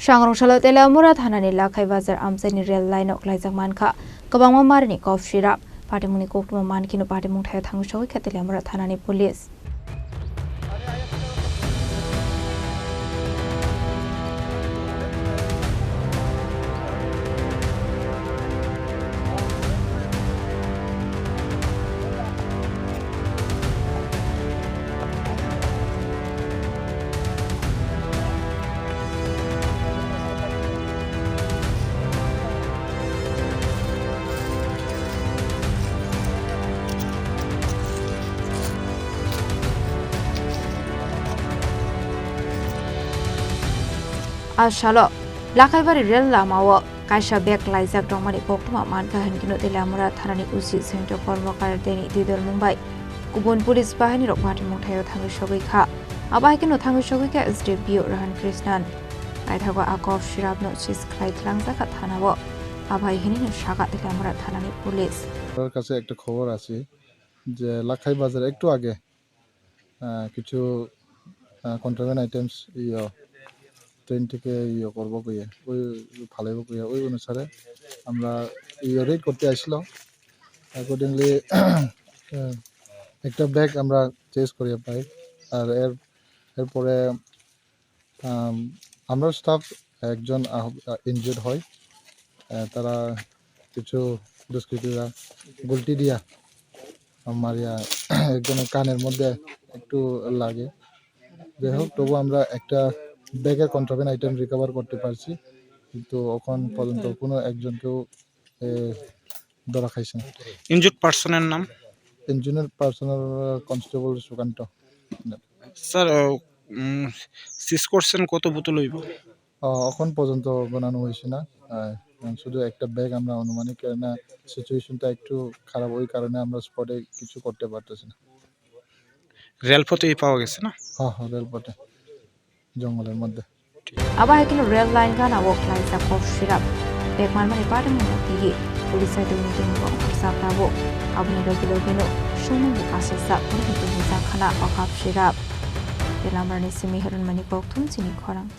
Sangrongsalo Teliamura Thanani Lakhai Bazar Amchaini rail line Kwlaijak mankha Kwbangma Marini Koktwma Patimwng Koktwma Mankhe no Patimwng Thaio Thangwi Sogwikha Teliamura Thanani Police Ashalo Lakhai Bari rail lamao kaisa bek Kwlaijak dongmani Koktwma mankha hankino Teliamura Thanani usi sento kormokar deni didol Mumbai kubun police bahini rok Patimwng Thaio Thangwi Sogwikha abahikino Thangwi Sogwikha SDPO Rahan Krishnan aithago akov shirabno sis khlai tlangjaka thanao abahikino shaga Teliamura Thanani police তার কাছে একটা খবর আছে যে লাখাই বাজার একটু আগে কিছু কন্ট্রাব্যান্ড আইটেমস ট্রেন থেকে করবো কইয়া ওই ফালাইবো কইয়া ওই অনুসারে আমরা রেড করতে আসলো অ্যাকর্ডিংলি একটা ব্যাগ আমরা চেস করি পাই আর এরপরে আমরা স্টাফ একজন ইনজুর্ড হয় তারা কিছু দুষ্কৃতীরা গুলটি দিয়া মারিয়া একজনের কানের মধ্যে একটু লাগে যাই হোক তবু আমরা একটা ব্যাগের কন্ট্রাব্যান্ড আইটেম রিকভার করতে পারছি কিন্তু এখন পর্যন্ত কোনো একজনকেও ধরা খাইছে না। ইনজুর্ড পার্সনের নাম ইনজুর্ড পার্সনের কনস্টেবল সুকান্ত স্যার সিজ করছেন কত বোতল হইব এখন পর্যন্ত বানানো হয়েছে না শুধু একটা ব্যাগ আমরা অনুমানিক না সিচুয়েশনটা একটু খারাপ ওই কারণে আমরা স্পটে কিছু করতে পারতেছি না। রেলপথেই পাওয়া গেছে না? হ্যাঁ রেলপথে জঙ্গলের মধ্যে abahikino rail line gana Kwlaijak Koktwma bekman mani Patimwng tigi police ai dungni dungbo saptabo abni logino shumung asisa purhitu khana akhap shirap Teliamura ni simi harun mani Koktwma Chini Khorang